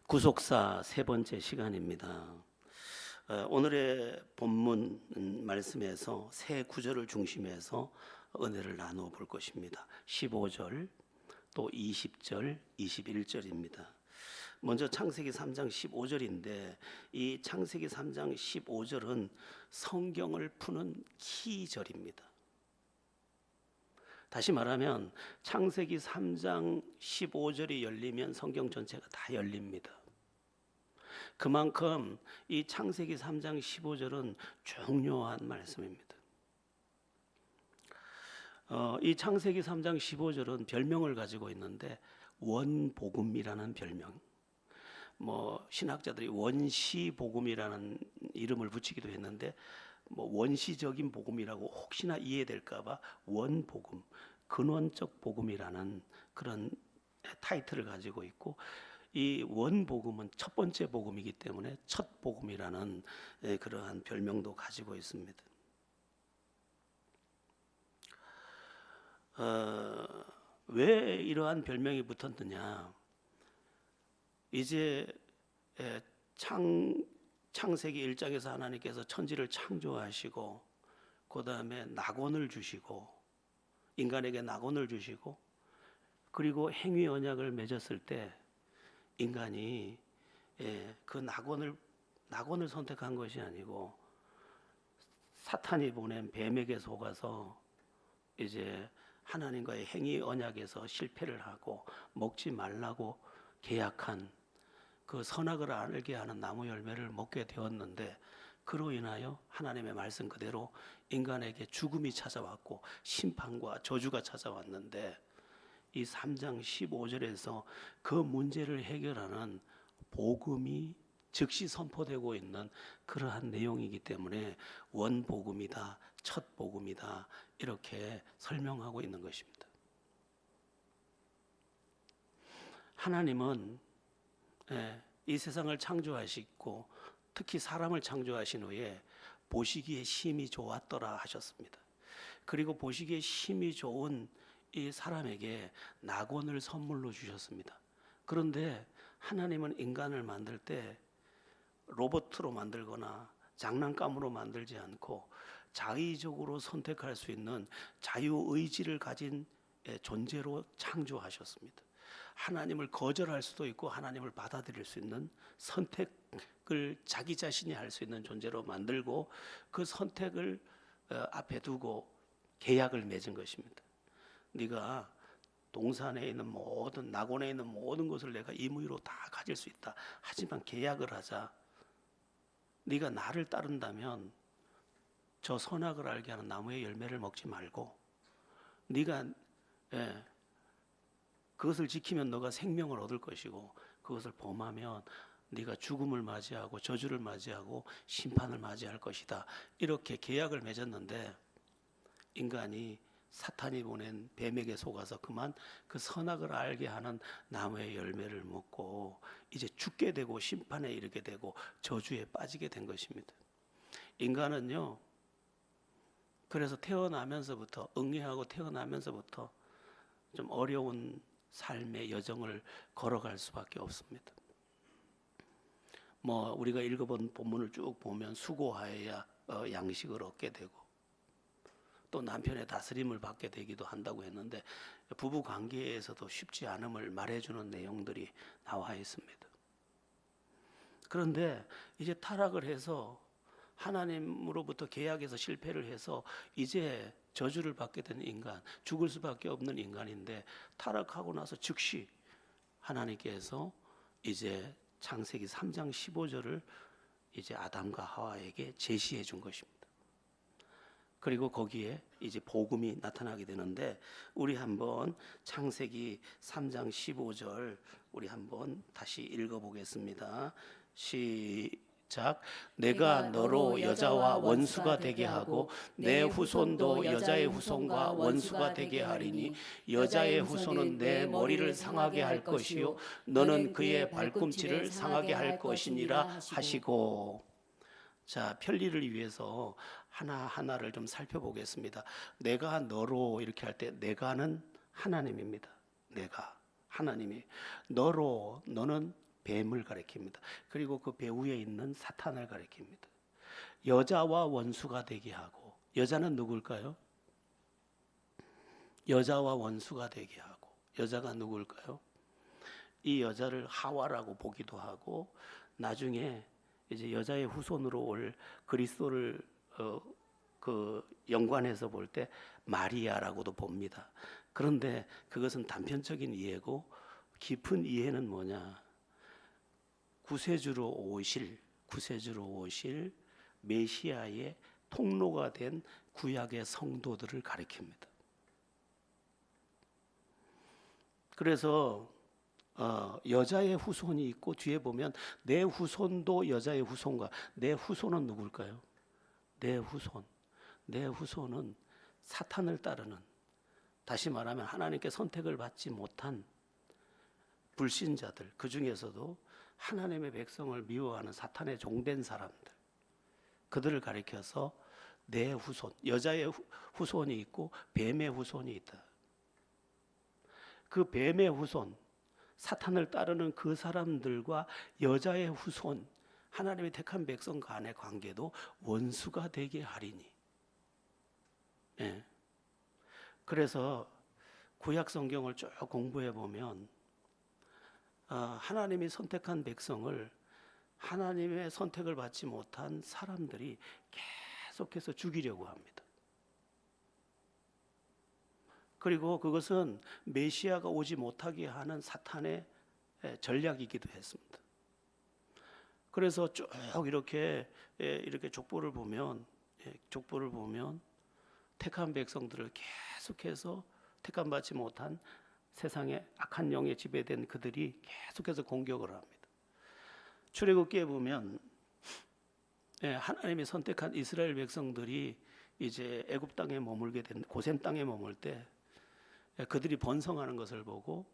구속사 세 번째 시간입니다. 오늘의 본문 말씀에서 세 구절을 중심해서 은혜를 나누어 볼 것입니다. 15절, 또 20절, 21절입니다. 먼저 창세기 3장 15절인데 이 창세기 3장 15절은 성경을 푸는 키절입니다. 다시 말하면 창세기 3장 15절이 열리면 성경 전체가 다 열립니다. 그만큼 이 창세기 3장 15절은 중요한 말씀입니다. 이 창세기 3장 15절은 별명을 가지고 있는데 원복음이라는 별명, 신학자들이 원시복음이라는 이름을 붙이기도 했는데 원시적인 복음이라고 혹시나 이해될까봐 원복음, 근원적 복음이라는 그런 타이틀을 가지고 있고, 이 원복음은 첫 번째 복음이기 때문에 첫 복음이라는 그러한 별명도 가지고 있습니다. 왜 이러한 별명이 붙었느냐? 이제 창세기 1장에서 하나님께서 천지를 창조하시고 그 다음에 낙원을 주시고 인간에게 낙원을 주시고 그리고 행위 언약을 맺었을 때 인간이 그 낙원을 선택한 것이 아니고 사탄이 보낸 뱀에게 속아서 이제 하나님과의 행위 언약에서 실패를 하고 먹지 말라고 계약한 그 선악을 알게 하는 나무 열매를 먹게 되었는데, 그로 인하여 하나님의 말씀 그대로 인간에게 죽음이 찾아왔고 심판과 저주가 찾아왔는데, 이 3장 15절에서 그 문제를 해결하는 복음이 즉시 선포되고 있는 그러한 내용이기 때문에 원복음이다, 첫 복음이다, 이렇게 설명하고 있는 것입니다. 하나님은 이 세상을 창조하시고 특히 사람을 창조하신 후에 보시기에 심히 좋았더라 하셨습니다. 그리고 보시기에 심히 좋은 이 사람에게 낙원을 선물로 주셨습니다. 그런데 하나님은 인간을 만들 때 로봇으로 만들거나 장난감으로 만들지 않고 자의적으로 선택할 수 있는 자유의지를 가진 존재로 창조하셨습니다. 하나님을 거절할 수도 있고 하나님을 받아들일 수 있는 선택을 자기 자신이 할 수 있는 존재로 만들고, 그 선택을 앞에 두고 계약을 맺은 것입니다. 네가 동산에 있는 모든, 낙원에 있는 모든 것을 내가 임의로 다 가질 수 있다. 하지만 계약을 하자. 네가 나를 따른다면 저 선악을 알게 하는 나무의 열매를 먹지 말고, 네가 그것을 지키면 너가 생명을 얻을 것이고, 그것을 범하면 네가 죽음을 맞이하고 저주를 맞이하고 심판을 맞이할 것이다. 이렇게 계약을 맺었는데 인간이 사탄이 보낸 뱀에게 속아서 그만 그 선악을 알게 하는 나무의 열매를 먹고 이제 죽게 되고 심판에 이르게 되고 저주에 빠지게 된 것입니다. 인간은요, 그래서 태어나면서부터, 응애하고 태어나면서부터 좀 어려운 삶의 여정을 걸어갈 수밖에 없습니다. 우리가 읽어본 본문을 쭉 보면 수고하여야 양식을 얻게 되고 또 남편의 다스림을 받게 되기도 한다고 했는데, 부부 관계에서도 쉽지 않음을 말해주는 내용들이 나와 있습니다. 그런데 이제 타락을 해서 하나님으로부터 계약에서 실패를 해서 이제 저주를 받게 된 인간, 죽을 수밖에 없는 인간인데, 타락하고 나서 즉시 하나님께서 이제 창세기 3장 15절을 이제 아담과 하와에게 제시해 준 것입니다. 그리고 거기에 이제 복음이 나타나게 되는데, 우리 한번 창세기 3장 15절 우리 한번 다시 읽어보겠습니다. 시작. 내가 너로 여자와 원수가 되게 하고 내 후손도 여자의 후손과 원수가 되게 하리니 여자의 후손은 내 머리를 상하게 할 것이요 너는 그의 발꿈치를 상하게 할 것이니라 하시고. 자, 편리를 위해서 하나하나를 좀 살펴보겠습니다. 내가 너로 이렇게 할 때 내가는 하나님입니다. 내가 하나님이, 너로, 너는 뱀을 가리킵니다. 그리고 그 배 위에 있는 사탄을 가리킵니다. 여자와 원수가 되게 하고, 여자는 누굴까요? 여자와 원수가 되게 하고, 여자가 누굴까요? 이 여자를 하와라고 보기도 하고, 나중에 이제 여자의 후손으로 올 그리스도를 그 연관해서 볼 때 마리아라고도 봅니다. 그런데 그것은 단편적인 이해고, 깊은 이해는 뭐냐? 구세주로 오실 메시아의 통로가 된 구약의 성도들을 가리킵니다. 그래서 여자의 후손이 있고, 뒤에 보면 내 후손도 여자의 후손과, 내 후손은 누굴까요? 내 후손은 사탄을 따르는, 다시 말하면 하나님께 선택을 받지 못한 불신자들, 그 중에서도 하나님의 백성을 미워하는 사탄의 종된 사람들, 그들을 가리켜서 내 후손, 여자의 후손이 있고 뱀의 후손이 있다. 그 뱀의 후손, 사탄을 따르는 그 사람들과 여자의 후손, 하나님의 택한 백성 간의 관계도 원수가 되게 하리니. 예. 그래서 구약 성경을 쭉 공부해 보면 하나님이 선택한 백성을 하나님의 선택을 받지 못한 사람들이 계속해서 죽이려고 합니다. 그리고 그것은 메시아가 오지 못하게 하는 사탄의 전략이기도 했습니다. 그래서 쭉 이렇게 족보를 보면 택한 백성들을 계속해서 택함 받지 못한 세상의 악한 영에 지배된 그들이 계속해서 공격을 합니다. 출애굽기에 보면 하나님이 선택한 이스라엘 백성들이 이제 애굽 땅에 머물게 된, 고센 땅에 머물 때 그들이 번성하는 것을 보고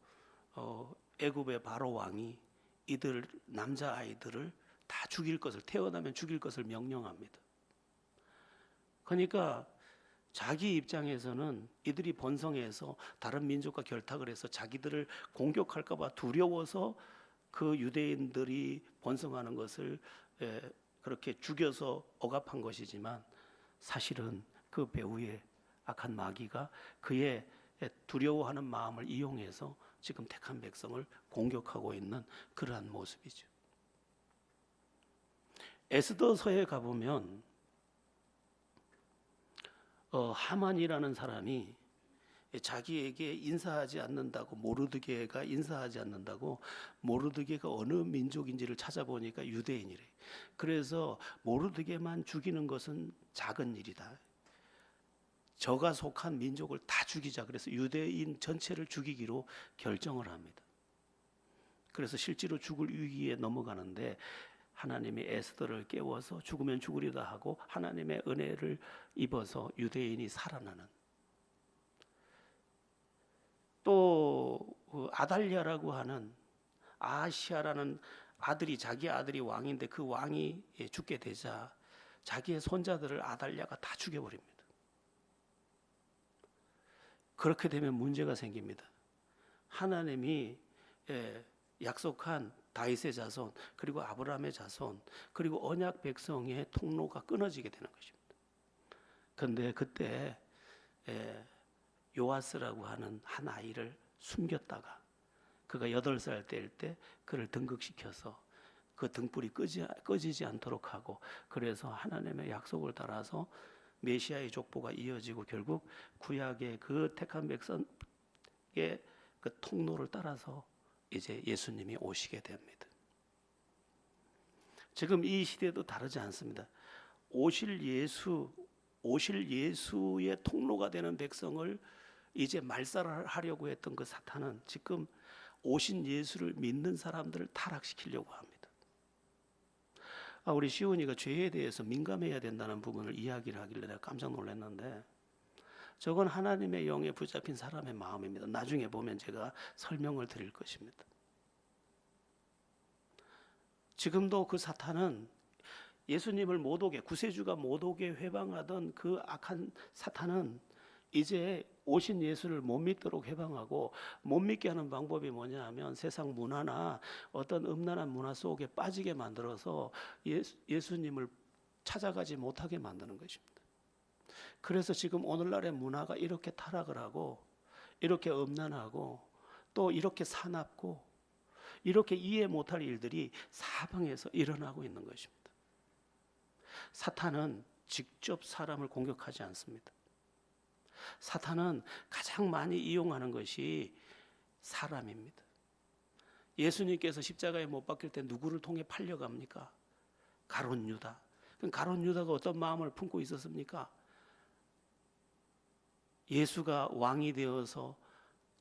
애굽의 바로 왕이 이들 남자 아이들을 다 죽일 것을, 태어나면 죽일 것을 명령합니다. 그러니까 자기 입장에서는 이들이 번성해서 다른 민족과 결탁을 해서 자기들을 공격할까 봐 두려워서 그 유대인들이 번성하는 것을 그렇게 죽여서 억압한 것이지만, 사실은 그 배후에 악한 마귀가 그의 두려워하는 마음을 이용해서 지금 택한 백성을 공격하고 있는 그러한 모습이죠. 에스더서에 가보면 하만이라는 사람이 자기에게 인사하지 않는다고, 모르드게가 인사하지 않는다고, 모르드게가 어느 민족인지를 찾아보니까 유대인이래. 그래서 모르드게만 죽이는 것은 작은 일이다. 저가 속한 민족을 다 죽이자. 그래서 유대인 전체를 죽이기로 결정을 합니다. 그래서 실제로 죽을 위기에 넘어가는데 하나님이 에스더를 깨워서 죽으면 죽으리다 하고 하나님의 은혜를 입어서 유대인이 살아나는. 또 아달랴라고 하는, 아시아라는 아들이, 자기 아들이 왕인데 그 왕이 죽게 되자 자기의 손자들을 아달랴가 다 죽여버립니다. 그렇게 되면 문제가 생깁니다. 하나님이 약속한 다윗의 자손, 그리고 아브라함의 자손, 그리고 언약 백성의 통로가 끊어지게 되는 것입니다. 그런데 그때 요아스라고 하는 한 아이를 숨겼다가 그가 8살 될 때 그를 등극시켜서 그 등불이 꺼지지 않도록 하고, 그래서 하나님의 약속을 따라서 메시아의 족보가 이어지고 결국 구약의 그 택한 백성의 그 통로를 따라서 이제 예수님이 오시게 됩니다. 지금 이 시대도 다르지 않습니다. 오실 예수의 통로가 되는 백성을 이제 말살하려고 했던 그 사탄은 지금 오신 예수를 믿는 사람들을 타락시키려고 합니다. 우리 시온이가 죄에 대해서 민감해야 된다는 부분을 이야기를 하길래 내가 깜짝 놀랐는데, 저건 하나님의 영에 붙잡힌 사람의 마음입니다. 나중에 보면 제가 설명을 드릴 것입니다. 지금도 그 사탄은 예수님을 못 오게, 구세주가 못 오게 회방하던 그 악한 사탄은 이제 오신 예수를 못 믿도록 해방하고, 못 믿게 하는 방법이 뭐냐 하면 세상 문화나 어떤 음란한 문화 속에 빠지게 만들어서 예수님을 찾아가지 못하게 만드는 것입니다. 그래서 지금 오늘날의 문화가 이렇게 타락을 하고, 이렇게 음란하고, 또 이렇게 사납고, 이렇게 이해 못할 일들이 사방에서 일어나고 있는 것입니다. 사탄은 직접 사람을 공격하지 않습니다. 사탄은 가장 많이 이용하는 것이 사람입니다. 예수님께서 십자가에 못 박힐 때 누구를 통해 팔려갑니까? 가룟 유다. 가룟 유다가 어떤 마음을 품고 있었습니까? 예수가 왕이 되어서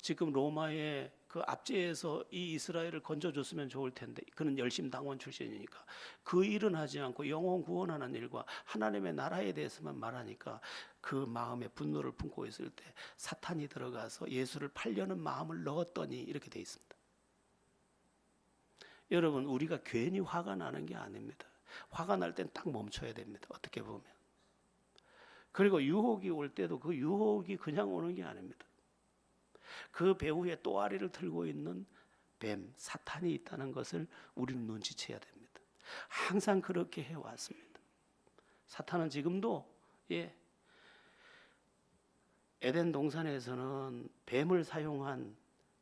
지금 로마의 그 압제에서 이 이스라엘을 건져줬으면 좋을 텐데, 그는 열심당원 출신이니까 그 일은 하지 않고 영혼 구원하는 일과 하나님의 나라에 대해서만 말하니까 그 마음에 분노를 품고 있을 때 사탄이 들어가서 예수를 팔려는 마음을 넣었더니 이렇게 돼 있습니다. 여러분, 우리가 괜히 화가 나는 게 아닙니다. 화가 날 땐 딱 멈춰야 됩니다. 어떻게 보면. 그리고 유혹이 올 때도 그 유혹이 그냥 오는 게 아닙니다. 그 배후에 또아리를 틀고 있는 뱀, 사탄이 있다는 것을 우리는 눈치채야 됩니다. 항상 그렇게 해왔습니다. 사탄은 지금도 에덴 동산에서는 뱀을 사용한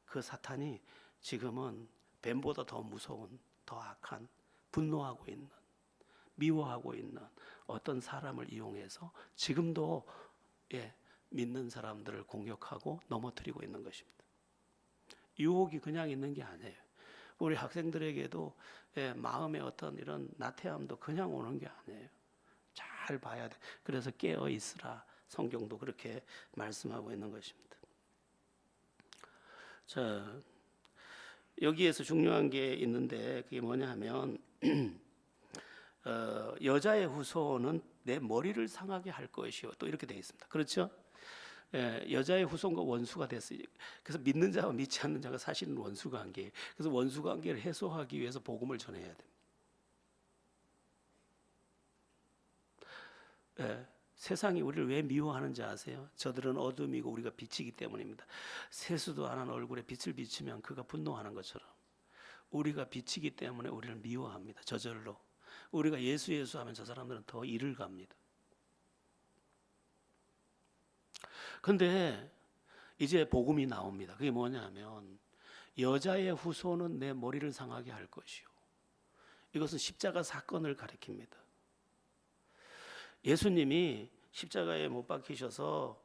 그 사탄이 지금은 뱀보다 더 무서운, 더 악한, 분노하고 있는, 미워하고 있는 어떤 사람을 이용해서 지금도 믿는 사람들을 공격하고 넘어뜨리고 있는 것입니다. 유혹이 그냥 있는 게 아니에요. 우리 학생들에게도 마음의 어떤 이런 나태함도 그냥 오는 게 아니에요. 잘 봐야 돼. 그래서 깨어 있으라. 성경도 그렇게 말씀하고 있는 것입니다. 자, 여기에서 중요한 게 있는데 그게 뭐냐 하면 여자의 후손은 내 머리를 상하게 할 것이요. 또 이렇게 되어 있습니다. 그렇죠? 여자의 후손과 원수가 됐어요. 그래서 믿는 자와 믿지 않는 자가 사실은 원수 관계예요. 그래서 원수 관계를 해소하기 위해서 복음을 전해야 됩니다. 세상이 우리를 왜 미워하는지 아세요? 저들은 어둠이고 우리가 빛이기 때문입니다. 세수도 안 한 얼굴에 빛을 비추면 그가 분노하는 것처럼 우리가 빛이기 때문에 우리를 미워합니다. 저절로. 우리가 예수 하면 저 사람들은 더 이를 갑니다. 근데 이제 복음이 나옵니다. 그게 뭐냐면 여자의 후손은 내 머리를 상하게 할 것이요. 이것은 십자가 사건을 가리킵니다. 예수님이 십자가에 못 박히셔서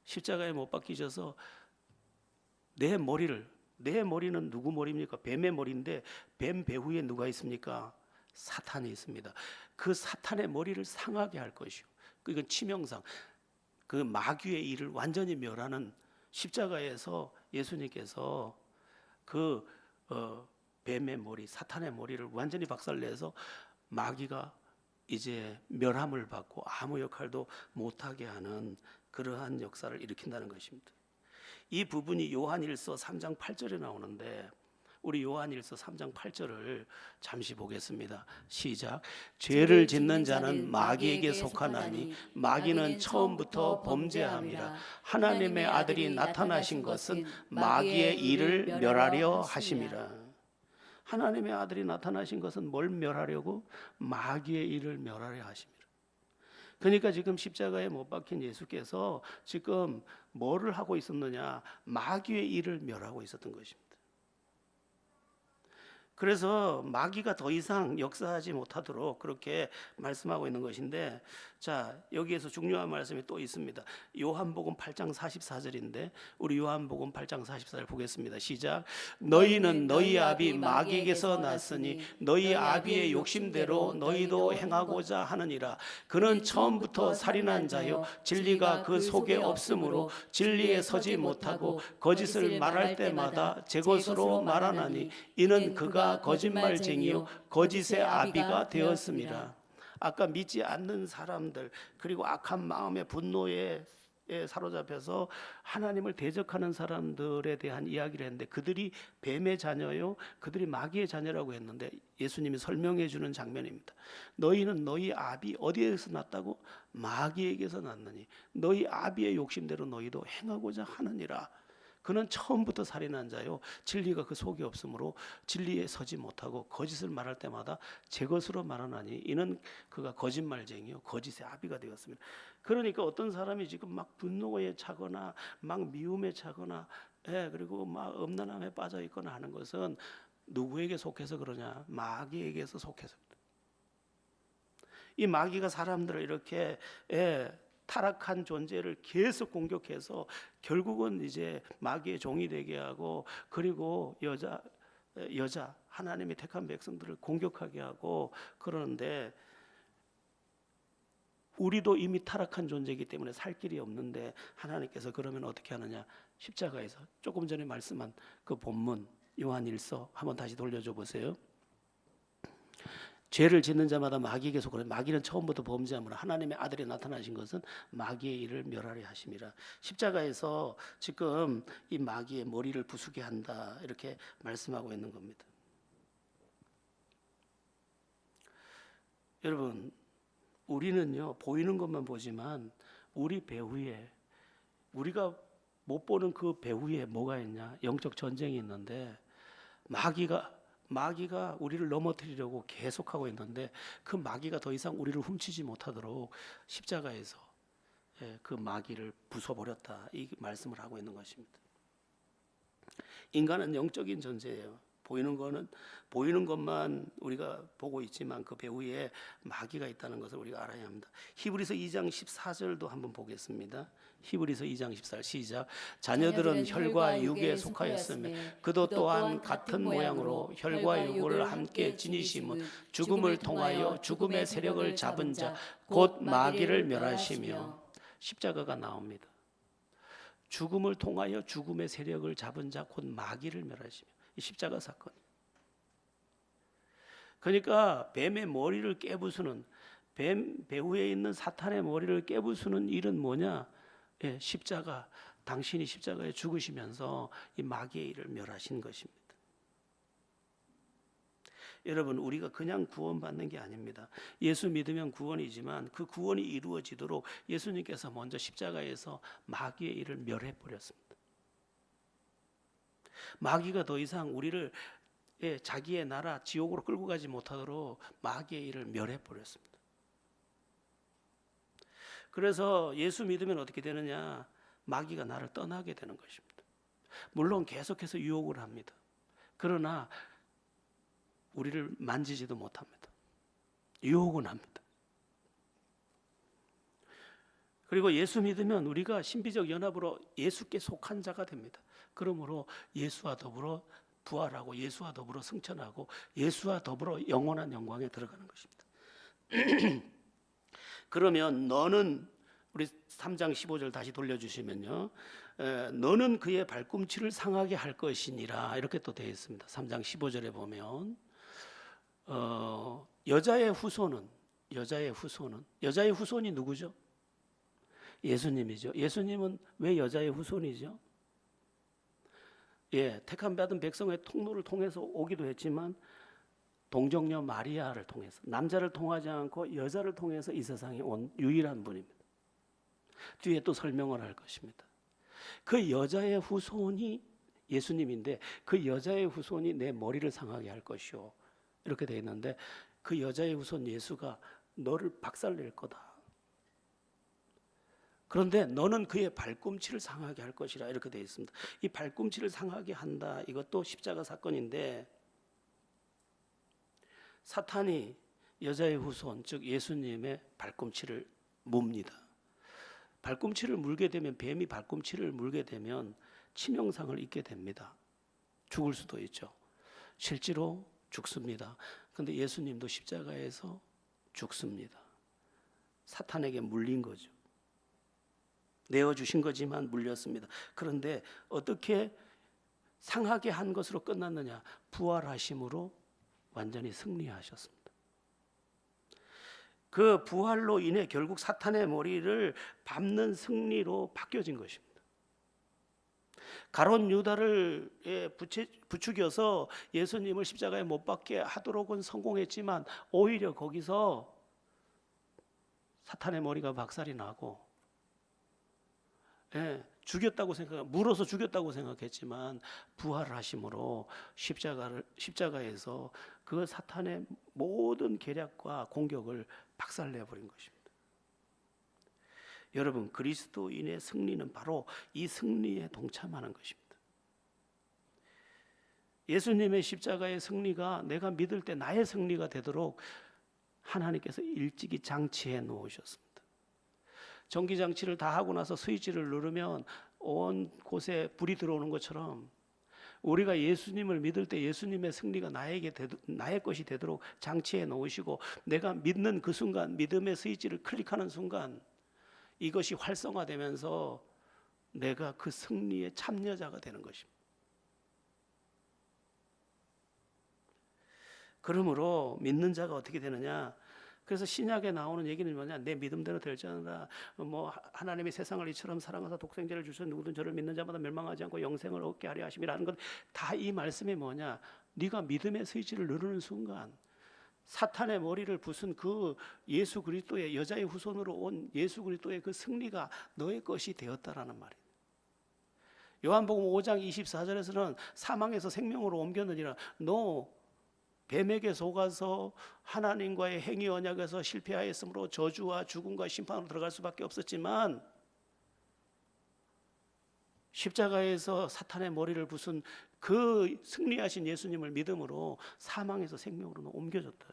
십자가에 못 박히셔서 내 머리는 누구 머리입니까? 뱀의 머리인데 뱀 배후에 누가 있습니까? 사탄이 있습니다. 그 사탄의 머리를 상하게 할 것이요. 이건 치명상. 그 마귀의 일을 완전히 멸하는 십자가에서 예수님께서 그 뱀의 머리, 사탄의 머리를 완전히 박살내서 마귀가 이제 멸함을 받고 아무 역할도 못하게 하는 그러한 역사를 일으킨다는 것입니다. 이 부분이 요한일서 3장 8절에 나오는데 우리 요한일서 3장 8절을 잠시 보겠습니다. 시작. 죄를 짓는 자는 마귀에게 속하나니 마귀는 처음부터 범죄함이라. 하나님의 아들이 나타나신 것은 마귀의 일을 멸하려 하심이라. 하나님의 아들이 나타나신 것은 뭘 멸하려고? 마귀의 일을 멸하려 하심이라. 그러니까 지금 십자가에 못 박힌 예수께서 지금 뭐를 하고 있었느냐? 마귀의 일을 멸하고 있었던 것입니다. 그래서 마귀가 더 이상 역사하지 못하도록 그렇게 말씀하고 있는 것인데, 자, 여기에서 중요한 말씀이 또 있습니다. 요한복음 8장 44절인데 우리 요한복음 8장 44절 보겠습니다. 시작. 너희는 너희 아비 마귀에게서 났으니 너희 아비의 욕심대로 너희도 행하고자 하느니라. 그는 처음부터 살인한 자요 진리가 그 속에 없으므로 진리에 서지 못하고 거짓을 말할 때마다 제 것으로 말하나니 이는 그가 거짓말쟁이요 거짓의 아비가 되었습니다. 아까 믿지 않는 사람들 그리고 악한 마음의 분노에 사로잡혀서 하나님을 대적하는 사람들에 대한 이야기를 했는데 그들이 뱀의 자녀요, 그들이 마귀의 자녀라고 했는데 예수님이 설명해 주는 장면입니다. 너희는 너희 아비 어디에서 났다고? 마귀에게서 났느니 너희 아비의 욕심대로 너희도 행하고자 하느니라. 그는 처음부터 살인한 자요, 진리가 그 속에 없으므로 진리에 서지 못하고 거짓을 말할 때마다 제 것으로 말하나니 이는 그가 거짓말쟁이요 거짓의 아비가 되었습니다. 그러니까 어떤 사람이 지금 막 분노에 차거나 막 미움에 차거나 그리고 막 음란함에 빠져 있거나 하는 것은 누구에게 속해서 그러냐? 마귀에게서 속해서입니다. 이 마귀가 사람들을 이렇게 타락한 존재를 계속 공격해서 결국은 이제 마귀의 종이 되게 하고, 그리고 여자 하나님이 택한 백성들을 공격하게 하고 그러는데, 우리도 이미 타락한 존재이기 때문에 살 길이 없는데 하나님께서 그러면 어떻게 하느냐? 십자가에서 조금 전에 말씀한 그 본문 요한일서 한번 다시 돌려줘 보세요. 죄를 짓는 자마다 마귀에게 속하는, 마귀는 처음부터 범죄함으로 하나님의 아들이 나타나신 것은 마귀의 일을 멸하려 하심이라. 십자가에서 지금 이 마귀의 머리를 부수게 한다 이렇게 말씀하고 있는 겁니다. 여러분, 우리는요 보이는 것만 보지만 우리 배후에, 우리가 못 보는 그 배후에 뭐가 있냐? 영적 전쟁이 있는데 마귀가 우리를 넘어뜨리려고 계속하고 있는데 그 마귀가 더 이상 우리를 훔치지 못하도록 십자가에서 그 마귀를 부숴버렸다 이 말씀을 하고 있는 것입니다. 인간은 영적인 존재예요. 보이는 것만 우리가 보고 있지만 그 배후에 마귀가 있다는 것을 우리가 알아야 합니다. 히브리서 2장 14절도 한번 보겠습니다. 히브리서 2장 14절 시작. 자녀들은 혈과 육에 속하였으며 그도 또한 같은 모양으로 혈과 육을 함께 지니심은 죽음을 통하여 죽음의 세력을 잡은 자 곧 마귀를 멸하시며. 십자가가 나옵니다. 죽음을 통하여 죽음의 세력을 잡은 자 곧 마귀를 멸하시며, 이 십자가 사건. 그러니까 뱀의 머리를 깨부수는, 뱀 배후에 있는 사탄의 머리를 깨부수는 일은 뭐냐? 십자가, 당신이 십자가에 죽으시면서 이 마귀의 일을 멸하신 것입니다. 여러분, 우리가 그냥 구원받는 게 아닙니다. 예수 믿으면 구원이지만 그 구원이 이루어지도록 예수님께서 먼저 십자가에서 마귀의 일을 멸해 버렸습니다. 마귀가 더 이상 우리를 자기의 나라 지옥으로 끌고 가지 못하도록 마귀의 일을 멸해 버렸습니다. 그래서 예수 믿으면 어떻게 되느냐? 마귀가 나를 떠나게 되는 것입니다. 물론 계속해서 유혹을 합니다. 그러나 우리를 만지지도 못합니다. 유혹은 합니다. 그리고 예수 믿으면 우리가 신비적 연합으로 예수께 속한 자가 됩니다. 그러므로 예수와 더불어 부활하고 예수와 더불어 승천하고 예수와 더불어 영원한 영광에 들어가는 것입니다. 그러면 너는, 우리 3장 15절 다시 돌려주시면요, 너는 그의 발꿈치를 상하게 할 것이니라 이렇게 또 되어 있습니다. 3장 15절에 보면 여자의 후손이 누구죠? 예수님이죠. 예수님은 왜 여자의 후손이죠? 택함 받은 백성의 통로를 통해서 오기도 했지만 동정녀 마리아를 통해서, 남자를 통하지 않고 여자를 통해서 이 세상에 온 유일한 분입니다. 뒤에 또 설명을 할 것입니다. 그 여자의 후손이 예수님인데 그 여자의 후손이 내 머리를 상하게 할 것이요 이렇게 되어 있는데, 그 여자의 후손 예수가 너를 박살낼 거다. 그런데 너는 그의 발꿈치를 상하게 할 것이라 이렇게 되어 있습니다. 이 발꿈치를 상하게 한다, 이것도 십자가 사건인데, 사탄이 여자의 후손 즉 예수님의 발꿈치를 뭅니다. 발꿈치를 물게 되면, 뱀이 발꿈치를 물게 되면 치명상을 입게 됩니다. 죽을 수도 있죠. 실제로 죽습니다. 그런데 예수님도 십자가에서 죽습니다. 사탄에게 물린 거죠. 내어주신 거지만 물렸습니다. 그런데 어떻게 상하게 한 것으로 끝났느냐? 부활하심으로 완전히 승리하셨습니다. 그 부활로 인해 결국 사탄의 머리를 밟는 승리로 바뀌어진 것입니다. 가롯 유다를 부추겨서 예수님을 십자가에 못 박게 하도록은 성공했지만 오히려 거기서 사탄의 머리가 박살이 나고, 죽였다고 물어서 죽였다고 생각했지만 부활을 하심으로 십자가에서 그 사탄의 모든 계략과 공격을 박살내 버린 것입니다. 여러분, 그리스도인의 승리는 바로 이 승리에 동참하는 것입니다. 예수님의 십자가의 승리가 내가 믿을 때 나의 승리가 되도록 하나님께서 일찍이 장치해 놓으셨습니다. 전기장치를 다 하고 나서 스위치를 누르면 온 곳에 불이 들어오는 것처럼 우리가 예수님을 믿을 때 예수님의 승리가 나의 것이 되도록 장치해 놓으시고, 내가 믿는 그 순간, 믿음의 스위치를 클릭하는 순간 이것이 활성화되면서 내가 그 승리의 참여자가 되는 것입니다. 그러므로 믿는 자가 어떻게 되느냐? 그래서 신약에 나오는 얘기는 뭐냐? 내 믿음대로 될지어다. 하나님이 세상을 이처럼 사랑하사 독생자를 주셔서 누구든 저를 믿는 자마다 멸망하지 않고 영생을 얻게 하려 하심이라는 것, 다 이 말씀이 뭐냐? 네가 믿음의 스위치를 누르는 순간 사탄의 머리를 부순 그 예수 그리스도의 여자의 후손으로 온 예수 그리스도의 그 승리가 너의 것이 되었다라는 말이에요. 요한복음 5장 24절에서는 사망에서 생명으로 옮겼느니라. 너 뱀에게 속아서 하나님과의 행위 언약에서 실패하였으므로 저주와 죽음과 심판으로 들어갈 수밖에 없었지만, 십자가에서 사탄의 머리를 부순 그 승리하신 예수님을 믿음으로 사망에서 생명으로 옮겨졌다.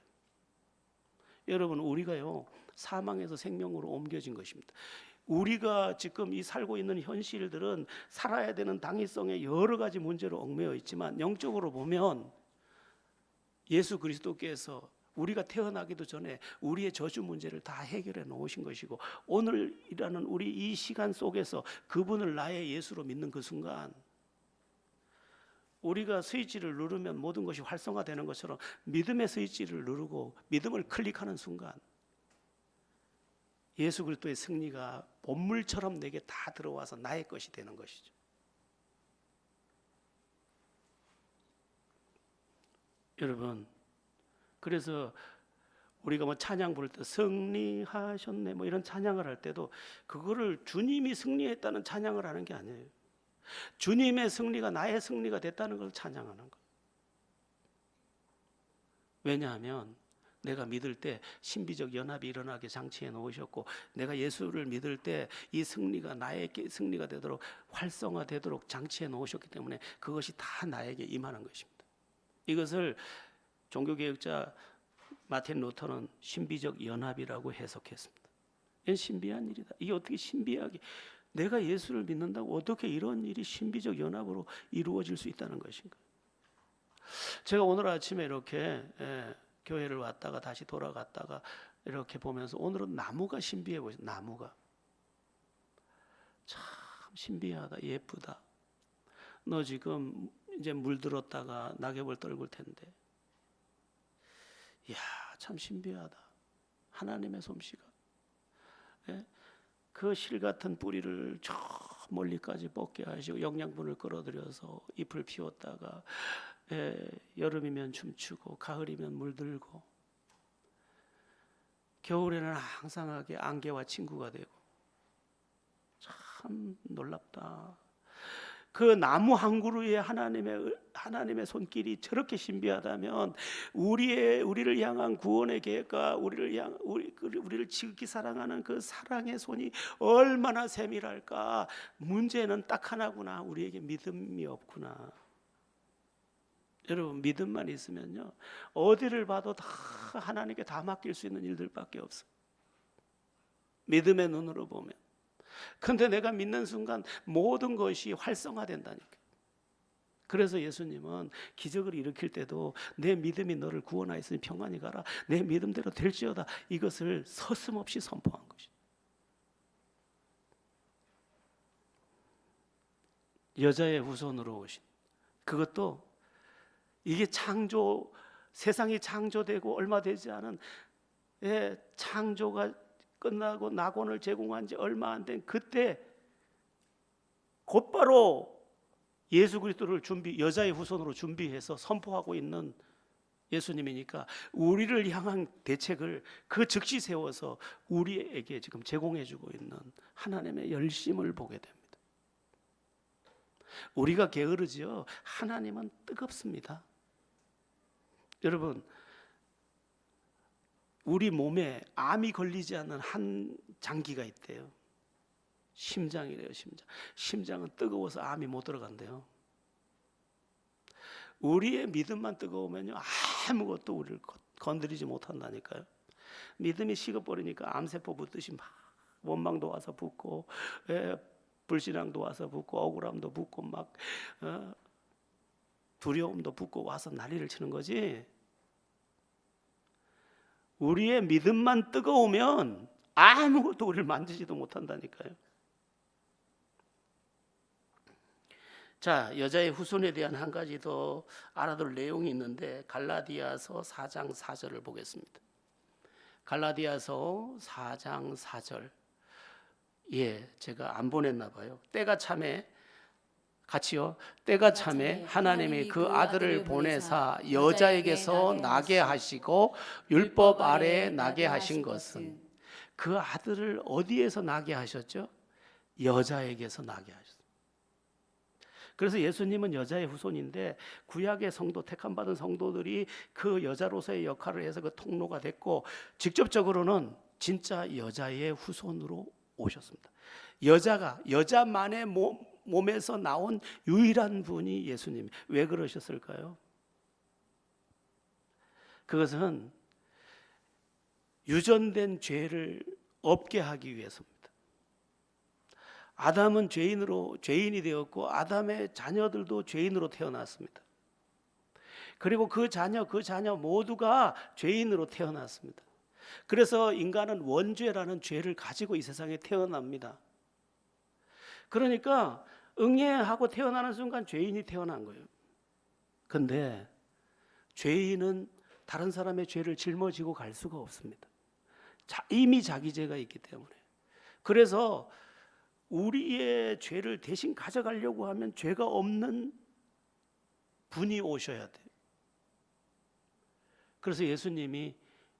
여러분, 우리가요 사망에서 생명으로 옮겨진 것입니다. 우리가 지금 이 살고 있는 현실들은 살아야 되는 당위성의 여러 가지 문제로 얽매여 있지만, 영적으로 보면 예수 그리스도께서 우리가 태어나기도 전에 우리의 저주 문제를 다 해결해 놓으신 것이고, 오늘이라는 우리 이 시간 속에서 그분을 나의 예수로 믿는 그 순간, 우리가 스위치를 누르면 모든 것이 활성화되는 것처럼 믿음의 스위치를 누르고 믿음을 클릭하는 순간 예수 그리스도의 승리가 본물처럼 내게 다 들어와서 나의 것이 되는 것이죠. 여러분, 그래서 우리가 찬양 부를 때 승리하셨네 이런 찬양을 할 때도 그거를 주님이 승리했다는 찬양을 하는 게 아니에요. 주님의 승리가 나의 승리가 됐다는 걸 찬양하는 거예요. 왜냐하면 내가 믿을 때 신비적 연합이 일어나게 장치해 놓으셨고, 내가 예수를 믿을 때 이 승리가 나의 승리가 되도록 활성화되도록 장치해 놓으셨기 때문에 그것이 다 나에게 임하는 것입니다. 이것을 종교개혁자 마틴 루터는 신비적 연합이라고 해석했습니다. 이건 신비한 일이다. 이게 어떻게 신비하게, 내가 예수를 믿는다고 어떻게 이런 일이 신비적 연합으로 이루어질 수 있다는 것인가? 제가 오늘 아침에 이렇게 교회를 왔다가 다시 돌아갔다가 이렇게 보면서 오늘은 나무가 신비해 보여요. 나무가 참 신비하다, 예쁘다. 너 지금 이제 물들었다가 낙엽을 떨굴 텐데, 이야 참 신비하다. 하나님의 솜씨가, 그 실 같은 뿌리를 저 멀리까지 뻗게 하시고 영양분을 끌어들여서 잎을 피웠다가 여름이면 춤추고 가을이면 물들고 겨울에는 항상하게 안개와 친구가 되고, 참 놀랍다. 그 나무 한 그루에 하나님의 손길이 저렇게 신비하다면 우리를 향한 구원의 계획과 우리를 지극히 사랑하는 그 사랑의 손이 얼마나 세밀할까. 문제는 딱 하나구나. 우리에게 믿음이 없구나. 여러분, 믿음만 있으면요 어디를 봐도 다 하나님께 다 맡길 수 있는 일들밖에 없어요. 믿음의 눈으로 보면. 근데 내가 믿는 순간 모든 것이 활성화된다니까. 그래서 예수님은 기적을 일으킬 때도 내 믿음이 너를 구원하였으니 평안히 가라, 내 믿음대로 될지어다, 이것을 서슴없이 선포한 것이죠. 여자의 후손으로 오신, 그것도 이게 세상이 창조되고 얼마 되지 않은 창조가 끝나고 낙원을 제공한 지 얼마 안 된 그때 곧바로 예수 그리스도를 여자의 후손으로 준비해서 선포하고 있는 예수님이니까 우리를 향한 대책을 그 즉시 세워서 우리에게 지금 제공해주고 있는 하나님의 열심을 보게 됩니다. 우리가 게으르지요. 하나님은 뜨겁습니다. 여러분, 우리 몸에 암이 걸리지 않는 한 장기가 있대요. 심장이래요. 심장은 뜨거워서 암이 못 들어간대요. 우리의 믿음만 뜨거우면요, 아무것도 우리를 건드리지 못한다니까요. 믿음이 식어버리니까 암세포 붙듯이 막 원망도 와서 붙고, 불신앙도 와서 붙고, 억울함도 붙고, 막 두려움도 붙고 와서 난리를 치는 거지. 우리의 믿음만 뜨거우면 아무것도 우리를 만지지도 못한다니까요. 자, 여자의 후손에 대한 한 가지 더 알아둘 내용이 있는데 갈라디아서 4장 4절을 보겠습니다. 갈라디아서 4장 4절. 제가 안 보냈나 봐요. 때가 참에 같이요. 때가 참에 하나님이 그 아들을 보내사 여자에게서 나게 하시고 율법 아래에 나게 하신 것은, 그 아들을 어디에서 나게 하셨죠? 여자에게서 나게 하셨어요. 그래서 예수님은 여자의 후손인데 구약의 성도, 택함받은 성도들이 그 여자로서의 역할을 해서 그 통로가 됐고, 직접적으로는 진짜 여자의 후손으로 오셨습니다. 여자만의 몸에서 나온 유일한 분이 예수님. 왜 그러셨을까요? 그것은 유전된 죄를 없게 하기 위해서입니다. 아담은 죄인이 되었고 아담의 자녀들도 죄인으로 태어났습니다. 그리고 그 자녀 모두가 죄인으로 태어났습니다. 그래서 인간은 원죄라는 죄를 가지고 이 세상에 태어납니다. 그러니까 응애하고 태어나는 순간 죄인이 태어난 거예요. 근데 죄인은 다른 사람의 죄를 짊어지고 갈 수가 없습니다. 이미 자기 죄가 있기 때문에. 그래서 우리의 죄를 대신 가져가려고 하면 죄가 없는 분이 오셔야 돼요. 그래서 예수님이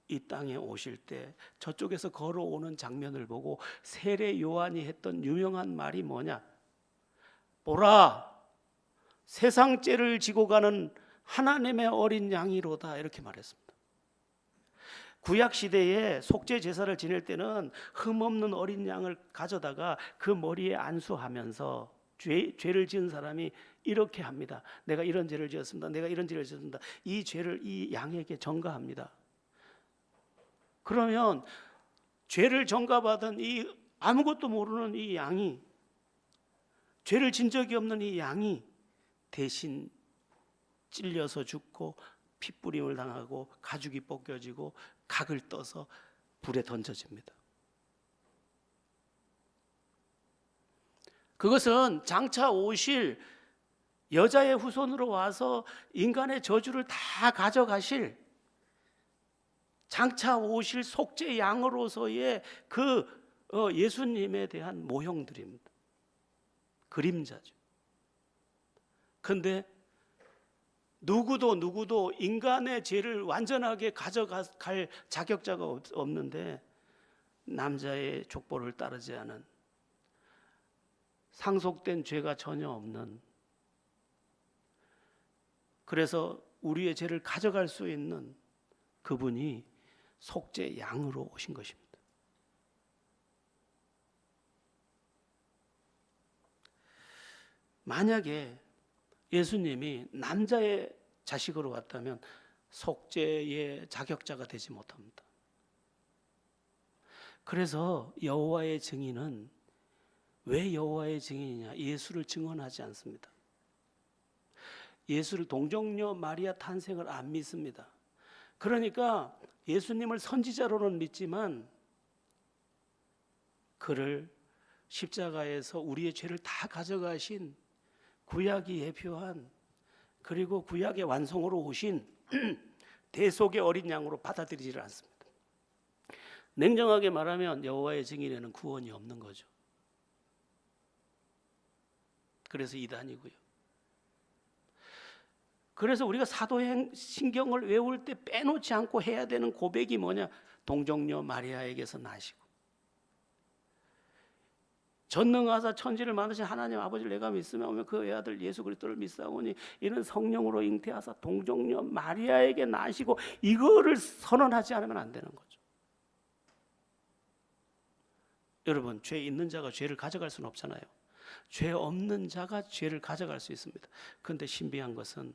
이 땅에 오실 때 저쪽에서 걸어오는 장면을 보고 세례 요한이 했던 유명한 말이 뭐냐? 보라, 세상 죄를 지고 가는 하나님의 어린 양이로다, 이렇게 말했습니다. 구약 시대에 속죄 제사를 지낼 때는 흠없는 어린 양을 가져다가 그 머리에 안수하면서 죄를 지은 사람이 이렇게 합니다. 내가 이런 죄를 지었습니다. 내가 이런 죄를 지었습니다. 이 죄를 이 양에게 전가합니다. 그러면 죄를 전가받은 이 아무것도 모르는 이 양이, 죄를 진 적이 없는 이 양이 대신 찔려서 죽고 핏부림을 당하고 가죽이 벗겨지고 각을 떠서 불에 던져집니다. 그것은 장차 오실 여자의 후손으로 와서 인간의 저주를 다 가져가실 장차 오실 속죄 양으로서의 그 예수님에 대한 모형들입니다. 그림자죠. 그런데 누구도 인간의 죄를 완전하게 가져갈 자격자가 없는데, 남자의 족보를 따르지 않은, 상속된 죄가 전혀 없는, 그래서 우리의 죄를 가져갈 수 있는 그분이 속죄 양으로 오신 것입니다. 만약에 예수님이 남자의 자식으로 왔다면 속죄의 자격자가 되지 못합니다. 그래서 여호와의 증인은 왜 여호와의 증인이냐? 예수를 증언하지 않습니다. 예수를, 동정녀 마리아 탄생을 안 믿습니다. 그러니까 예수님을 선지자로는 믿지만 그를 십자가에서 우리의 죄를 다 가져가신 구약이 예표한, 그리고 구약의 완성으로 오신 대속의 어린 양으로 받아들이지를 않습니다. 냉정하게 말하면 여호와의 증인에는 구원이 없는 거죠. 그래서 이단이고요. 그래서 우리가 사도행신경을 외울 때 빼놓지 않고 해야 되는 고백이 뭐냐? 동정녀 마리아에게서 나시고 전능하사 천지를 만드신 하나님 아버지를 내가 믿으며 그 외아들 예수 그리스도를 믿사오니 이는 성령으로 잉태하사 동정녀 마리아에게 나시고, 이거를 선언하지 않으면 안 되는 거죠. 여러분, 죄 있는 자가 죄를 가져갈 수는 없잖아요. 죄 없는 자가 죄를 가져갈 수 있습니다. 그런데 신비한 것은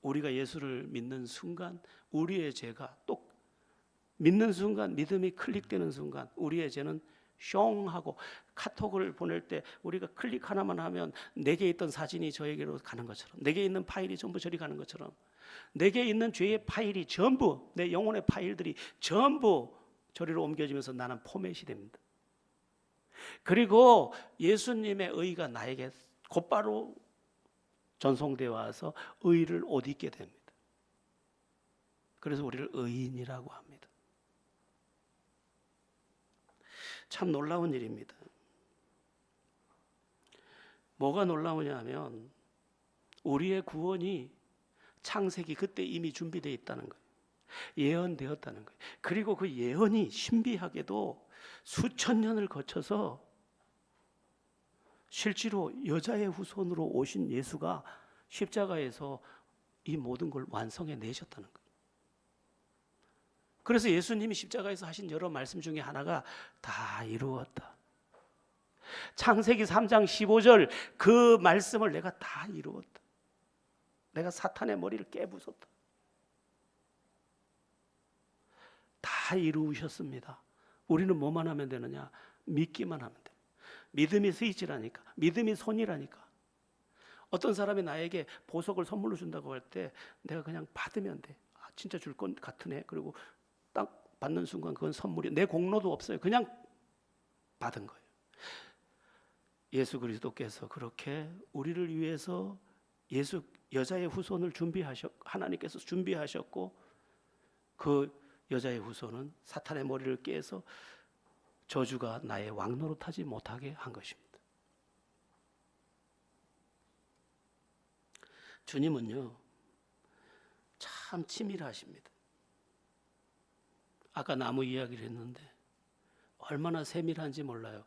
우리가 예수를 믿는 순간 우리의 죄가 또 믿는 순간, 믿음이 클릭되는 순간 우리의 죄는 숑 하고, 카톡을 보낼 때 우리가 클릭 하나만 하면 내게 있던 사진이 저에게로 가는 것처럼, 내게 있는 파일이 전부 저리 가는 것처럼, 내게 있는 죄의 파일이 전부, 내 영혼의 파일들이 전부 저리로 옮겨지면서 나는 포맷이 됩니다. 그리고 예수님의 의가 나에게 곧바로 전송되어 와서 의를 옷 입게 됩니다. 그래서 우리를 의인이라고 합니다. 참 놀라운 일입니다. 뭐가 놀라우냐 하면 우리의 구원이 창세기 그때 이미 준비되어 있다는 거예요. 예언되었다는 거예요. 그리고 그 예언이 신비하게도 수천 년을 거쳐서 실제로 여자의 후손으로 오신 예수가 십자가에서 이 모든 걸 완성해 내셨다는 거예요. 그래서 예수님이 십자가에서 하신 여러 말씀 중에 하나가 다 이루었다. 창세기 3장 15절 그 말씀을 내가 다 이루었다. 내가 사탄의 머리를 깨부쉈다. 다 이루셨습니다. 우리는 뭐만 하면 되느냐? 믿기만 하면 돼. 믿음이 스위치라니까. 믿음이 손이라니까. 어떤 사람이 나에게 보석을 선물로 준다고 할 때 내가 그냥 받으면 돼. 아, 진짜 줄 것 같으네. 그리고 딱 받는 순간 그건 선물이, 내 공로도 없어요. 그냥 받은 거예요. 예수 그리스도께서 그렇게 우리를 위해서 여자의 후손을 하나님께서 준비하셨고, 그 여자의 후손은 사탄의 머리를 깨서 저주가 나의 왕노릇하지 못하게 한 것입니다. 주님은요 참 치밀하십니다. 아까 나무 이야기를 했는데 얼마나 세밀한지 몰라요.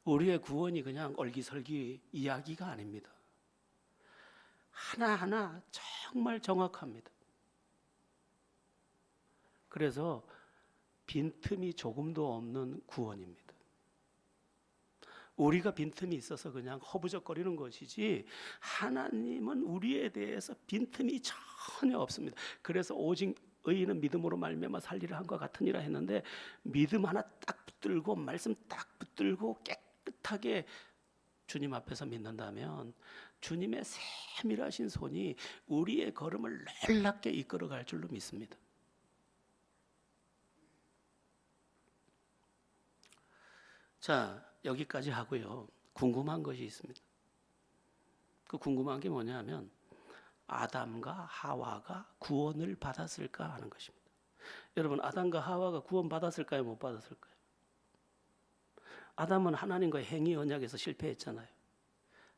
우리의 구원이 그냥 얼기설기 이야기가 아닙니다. 하나하나 정말 정확합니다. 그래서 빈틈이 조금도 없는 구원입니다. 우리가 빈틈이 있어서 그냥 허부적거리는 것이지, 하나님은 우리에 대해서 빈틈이 전혀 없습니다. 그래서 오직 의인은 믿음으로 말미암아 살리라 한과 같으니라 했는데, 믿음 하나 딱 붙들고 말씀 딱 붙들고 깨끗하게 주님 앞에서 믿는다면 주님의 세밀하신 손이 우리의 걸음을 놀랍게 이끌어갈 줄로 믿습니다. 자, 여기까지 하고요. 궁금한 것이 있습니다. 그 궁금한 게 뭐냐면 아담과 하와가 구원을 받았을까 하는 것입니다. 여러분, 아담과 하와가 구원 받았을까요? 못 받았을까요? 아담은 하나님과의 행위 언약에서 실패했잖아요.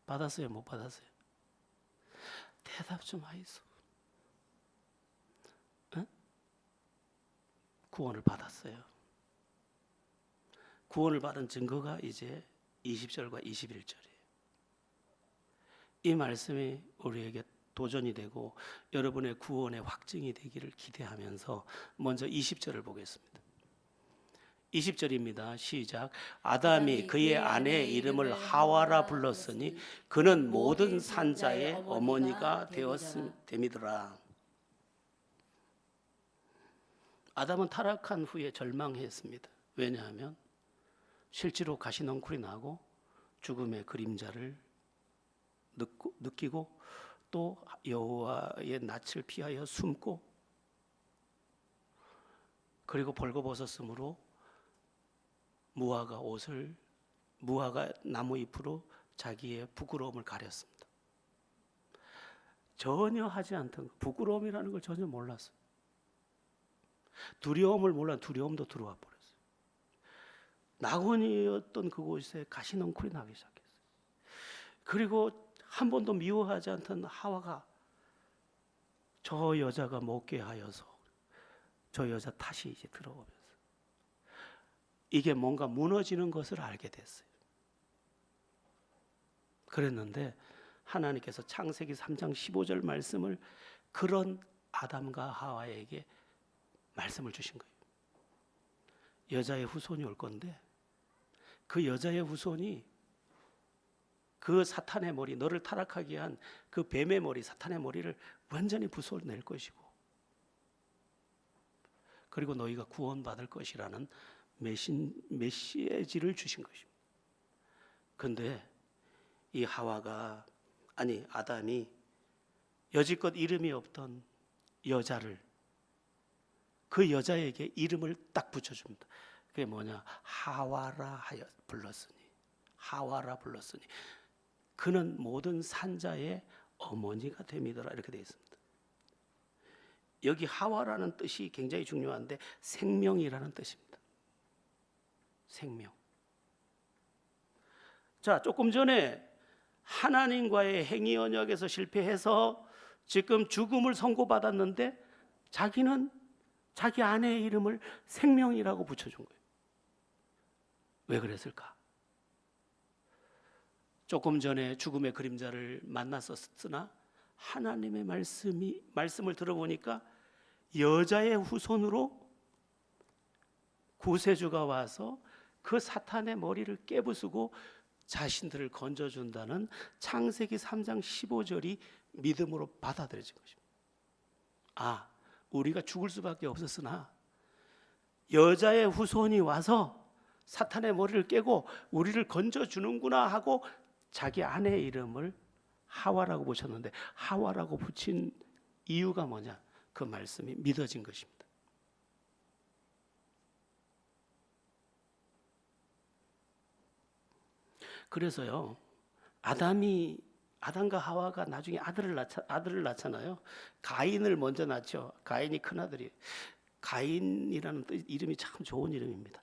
받았어요? 못 받았어요? 대답 좀 하이소. 에? 구원을 받았어요. 구원을 받은 증거가 이제 20절과 21절이에요. 이 말씀이 우리에게 도전이 되고 여러분의 구원의 확증이 되기를 기대하면서 먼저 20절을 보겠습니다. 20절입니다. 시작. 아담이 그의 아내의 이름을 하와라 불렀으니 그는 모든 산자의 어머니가 되었음이더라. 아담은 타락한 후에 절망했습니다. 왜냐하면 실제로 가시넝쿨이 나고 죽음의 그림자를 느끼고 또 여호와의 낯을 피하여 숨고, 그리고 벌거벗었으므로 무화과 나무 잎으로 자기의 부끄러움을 가렸습니다. 전혀 하지 않던, 부끄러움이라는 걸 전혀 몰랐어요. 두려움을 몰라 두려움도 들어와 버렸어요. 낙원이었던 그곳에 가시넝쿨이 나기 시작했어요. 그리고 한 번도 미워하지 않던 하와가 저 여자가 먹게 하여서 저 여자 탓이 이제 들어오면서 이게 뭔가 무너지는 것을 알게 됐어요. 그랬는데 하나님께서 창세기 3장 15절 말씀을 그런 아담과 하와에게 말씀을 주신 거예요. 여자의 후손이 올 건데 그 여자의 후손이 그 사탄의 머리, 너를 타락하게 한 그 뱀의 머리, 사탄의 머리를 완전히 부숴낼 것이고, 그리고 너희가 구원받을 것이라는 메시지를 주신 것입니다. 그런데 이 하와가, 아니 아담이 여지껏 이름이 없던 여자를, 그 여자에게 이름을 딱 붙여줍니다. 그게 뭐냐? 하와라 하여 불렀으니, 하와라 불렀으니 그는 모든 산자의 어머니가 됨이더라, 이렇게 되어 있습니다. 여기 하와라는 뜻이 굉장히 중요한데 생명이라는 뜻입니다. 생명. 자, 조금 전에 하나님과의 행위 언약에서 실패해서 지금 죽음을 선고받았는데 자기는 자기 아내의 이름을 생명이라고 붙여준 거예요. 왜 그랬을까? 조금 전에 죽음의 그림자를 만났었으나 하나님의 말씀을 들어보니까 여자의 후손으로 구세주가 와서 그 사탄의 머리를 깨부수고 자신들을 건져준다는 창세기 3장 15절이 믿음으로 받아들여진 것입니다. 아, 우리가 죽을 수밖에 없었으나 여자의 후손이 와서 사탄의 머리를 깨고 우리를 건져주는구나 하고 자기 아내의 이름을 하와라고 붙였는데, 하와라고 붙인 이유가 뭐냐? 그 말씀이 믿어진 것입니다. 그래서요, 아담과 하와가 나중에 아들을 낳잖아요. 가인을 먼저 낳죠. 가인이 큰 아들이에요. 가인이라는 이름이 참 좋은 이름입니다.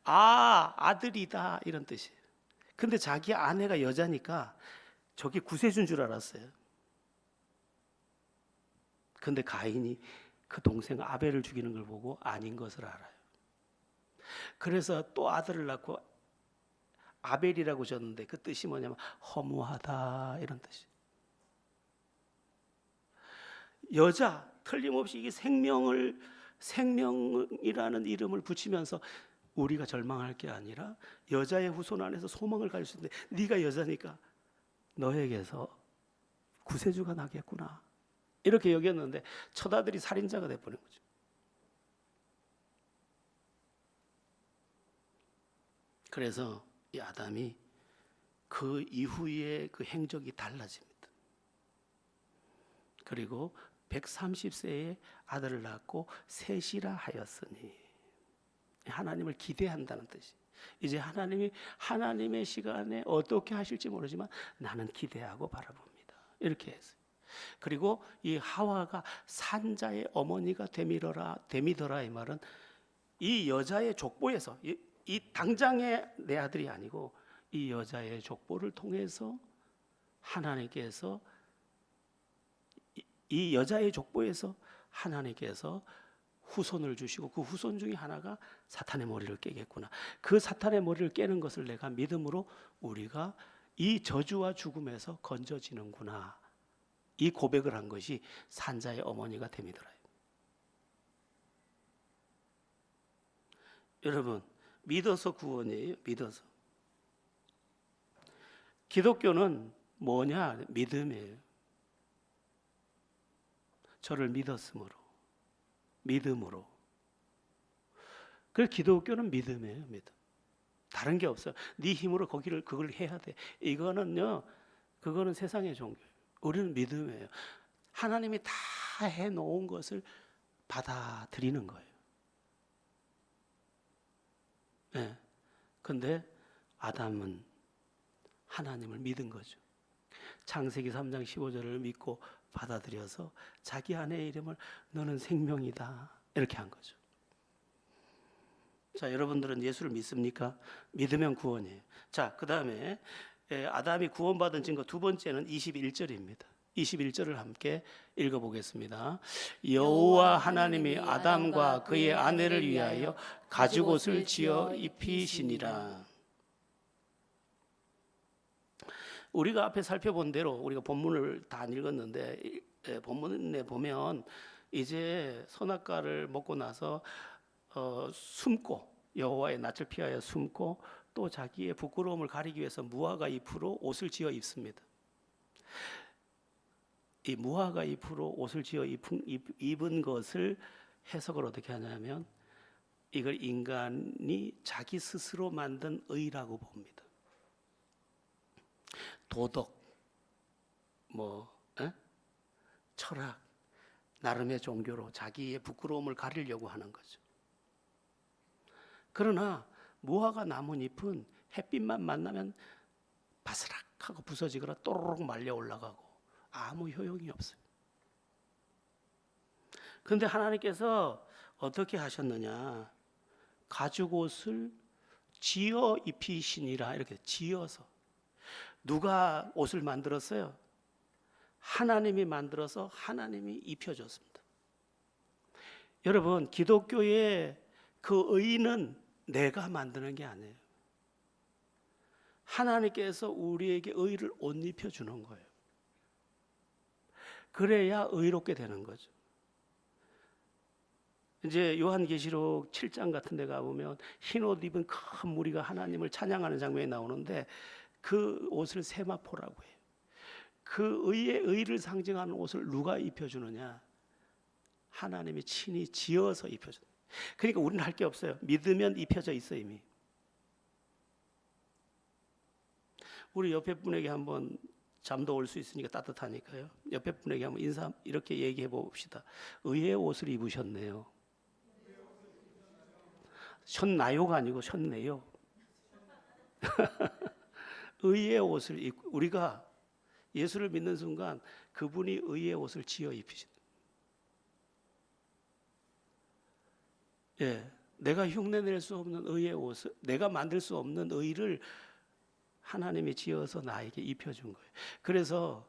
아, 아들이다, 이런 뜻이에요. 근데 자기 아내가 여자니까 저게 구세주인 줄 알았어요. 근데 가인이 그 동생 아벨을 죽이는 걸 보고 아닌 것을 알아요. 그래서 또 아들을 낳고 아벨이라고 졌는데 그 뜻이 뭐냐면 허무하다, 이런 뜻이에요. 여자, 틀림없이 이게 생명이라는 이름을 붙이면서 우리가 절망할 게 아니라 여자의 후손 안에서 소망을 가질 수 있는데, 네가 여자니까 너에게서 구세주가 나겠구나, 이렇게 여겼는데 첫 아들이 살인자가 돼버린 거죠. 그래서 이 아담이 그 이후에 그 행적이 달라집니다. 그리고 130세에 아들을 낳고 셋이라 하였으니, 하나님을 기대한다는 뜻이. 이제 하나님이 하나님의 시간에 어떻게 하실지 모르지만 나는 기대하고 바라봅니다, 이렇게 했어요. 그리고 이 하와가 산자의 어머니가 됨이더라, 이 말은 이 여자의 족보에서, 이 당장의 내 아들이 아니고 이 여자의 족보를 통해서 하나님께서, 이 여자의 족보에서 하나님께서 후손을 주시고 그 후손 중에 하나가 사탄의 머리를 깨겠구나, 그 사탄의 머리를 깨는 것을 내가 믿음으로 우리가 이 저주와 죽음에서 건져지는구나, 이 고백을 한 것이 산자의 어머니가 됨이더라. 여러분, 믿어서 구원이에요. 믿어서. 기독교는 뭐냐? 믿음이에요. 저를 믿음으로. 그래서 기독교는 믿음이에요. 믿음. 다른 게 없어요. 네 힘으로 그걸 해야 돼, 이거는요, 그거는 세상의 종교예요. 우리는 믿음이에요. 하나님이 다 해놓은 것을 받아들이는 거예요. 네. 근데 아담은 하나님을 믿은 거죠. 창세기 3장 15절을 믿고 받아들여서 자기 아내의 이름을 너는 생명이다, 이렇게 한 거죠. 자, 여러분들은 예수를 믿습니까? 믿으면 구원이에요. 자, 그 다음에 아담이 구원받은 증거 두 번째는 21절입니다. 21절을 함께 읽어보겠습니다. 여호와 하나님이 아담과 그의 아내를 위하여 가죽옷을 지어 입히시니라. 우리가 앞에 살펴본 대로 우리가 본문을 다 안 읽었는데 본문에 보면 이제 선악과를 먹고 나서 숨고 여호와의 낯을 피하여 숨고 또 자기의 부끄러움을 가리기 위해서 무화과 잎으로 옷을 지어 입습니다. 이 무화과 잎으로 옷을 지어 입은 것을 해석을 어떻게 하냐면 이걸 인간이 자기 스스로 만든 의라고 봅니다. 도덕, 철학, 나름의 종교로 자기의 부끄러움을 가리려고 하는 거죠. 그러나 무화과 나뭇잎은 햇빛만 만나면 바스락하고 부서지거나 또르륵 말려 올라가고 아무 효용이 없어요. 그런데 하나님께서 어떻게 하셨느냐? 가죽옷을 지어 입히시니라. 이렇게 지어서. 누가 옷을 만들었어요? 하나님이 만들어서 하나님이 입혀줬습니다. 여러분, 기독교의 그 의는 내가 만드는 게 아니에요. 하나님께서 우리에게 의를 옷 입혀주는 거예요. 그래야 의롭게 되는 거죠. 이제 요한계시록 7장 같은 데 가보면 흰 옷 입은 큰 무리가 하나님을 찬양하는 장면이 나오는데 그 옷을 세마포라고 해요. 그 의를 상징하는 옷을 누가 입혀주느냐? 하나님이 친히 지어서 입혀줍니다. 그러니까 우리는 할 게 없어요. 믿으면 입혀져 있어 이미. 우리 옆에 분에게 한번 잠도 올 수 있으니까 따뜻하니까요. 옆에 분에게 한번 인사 이렇게 얘기해 봅시다. 의의 옷을 입으셨네요. 셨나요가 아니고 셨네요. 의의 옷을 입고 우리가 예수를 믿는 순간 그분이 의의 옷을 지어 입히신다. 예, 내가 흉내낼 수 없는 의의 옷을, 내가 만들 수 없는 의를 하나님이 지어서 나에게 입혀준 거예요. 그래서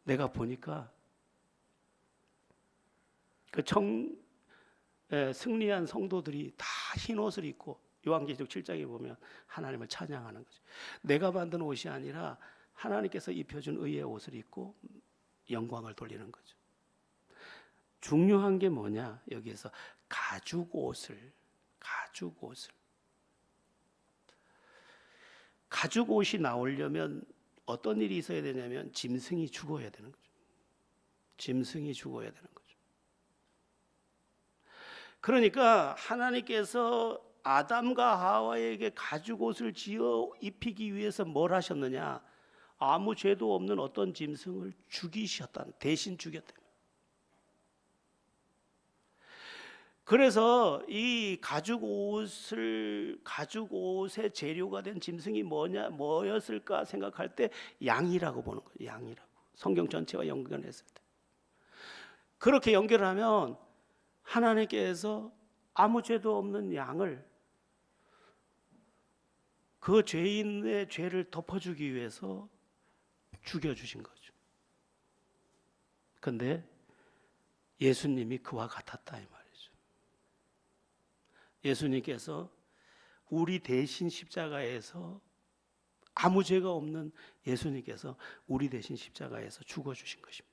내가 보니까 그 승리한 성도들이 다 흰 옷을 입고 요한계시록 7장에 보면 하나님을 찬양하는 거죠. 내가 만든 옷이 아니라 하나님께서 입혀준 의의 옷을 입고 영광을 돌리는 거죠. 중요한 게 뭐냐? 여기에서 가죽옷을 가죽옷이 나오려면 어떤 일이 있어야 되냐면 짐승이 죽어야 되는 거죠. 짐승이 죽어야 되는 거죠. 그러니까 하나님께서 아담과 하와에게 가죽옷을 지어 입히기 위해서 뭘 하셨느냐? 아무 죄도 없는 어떤 짐승을 죽이셨다는, 대신 죽였다. 그래서 이 가죽옷의 재료가 된 짐승이 뭐였을까 생각할 때 양이라고 보는 거예요. 양이라고. 성경 전체와 연결했을 때. 그렇게 연결하면 하나님께서 아무 죄도 없는 양을 그 죄인의 죄를 덮어주기 위해서 죽여주신 거죠. 그런데 예수님이 그와 같았다 이 말이죠. 예수님께서 우리 대신 십자가에서 아무 죄가 없는 예수님께서 우리 대신 십자가에서 죽어주신 것입니다.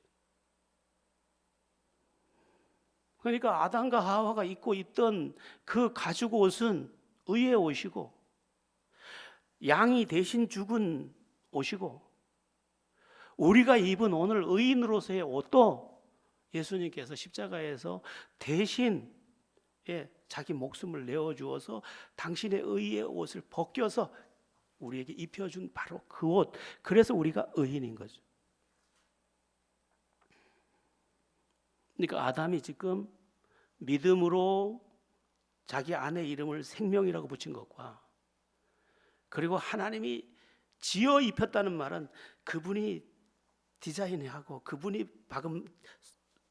그러니까 아담과 하와가 입고 있던 그 가죽옷은 의의 옷이고 양이 대신 죽은 옷이고 우리가 입은 오늘 의인으로서의 옷도 예수님께서 십자가에서 대신 자기 목숨을 내어주어서 당신의 의의 옷을 벗겨서 우리에게 입혀준 바로 그 옷. 그래서 우리가 의인인 거죠. 그러니까 아담이 지금 믿음으로 자기 아내 이름을 생명이라고 붙인 것과 그리고 하나님이 지어 입혔다는 말은 그분이 디자인하고 그분이 방금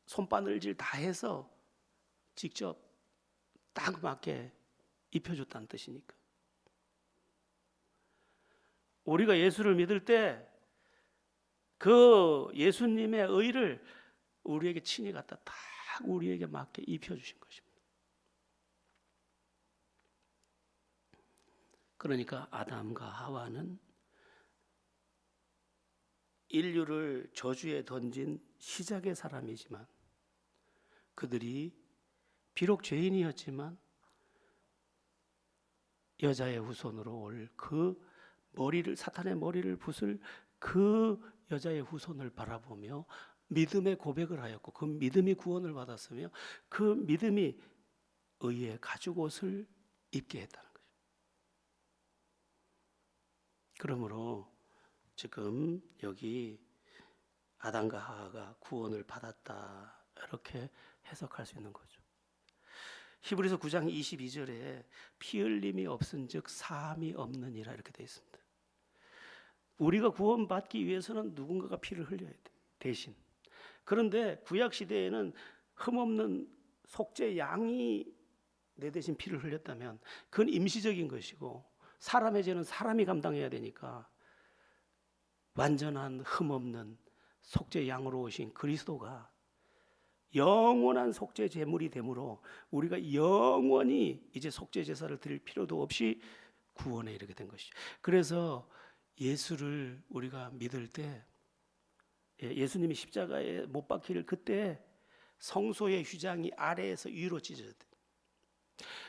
손바늘질 다 해서 직접 딱 맞게 입혀줬다는 뜻이니까. 우리가 예수를 믿을 때 그 예수님의 의를 우리에게 친히 갖다 딱 우리에게 맞게 입혀주신 것입니다. 그러니까 아담과 하와는 인류를 저주에 던진 시작의 사람이지만 그들이 비록 죄인이었지만 여자의 후손으로 올 그 머리를, 사탄의 머리를 부술 그 여자의 후손을 바라보며 믿음의 고백을 하였고 그 믿음이 구원을 받았으며 그 믿음이 의의 가죽옷을 입게 했다는 거죠. 그러므로 지금 여기 아담과 하와가 구원을 받았다 이렇게 해석할 수 있는 거죠. 히브리서 9장 22절에 피 흘림이 없은즉 사함이 없느니라 이렇게 되어 있습니다. 우리가 구원받기 위해서는 누군가가 피를 흘려야 돼, 대신. 그런데 구약 시대에는 흠없는 속죄 양이 내 대신 피를 흘렸다면 그건 임시적인 것이고 사람의 죄는 사람이 감당해야 되니까 완전한 흠없는 속죄 양으로 오신 그리스도가 영원한 속죄 제물이 되므로 우리가 영원히 이제 속죄 제사를 드릴 필요도 없이 구원에 이르게 된 것이죠. 그래서 예수를 우리가 믿을 때 예수님이 십자가에 못 박히를 그때 성소의 휘장이 아래에서 위로 찢어졌대요.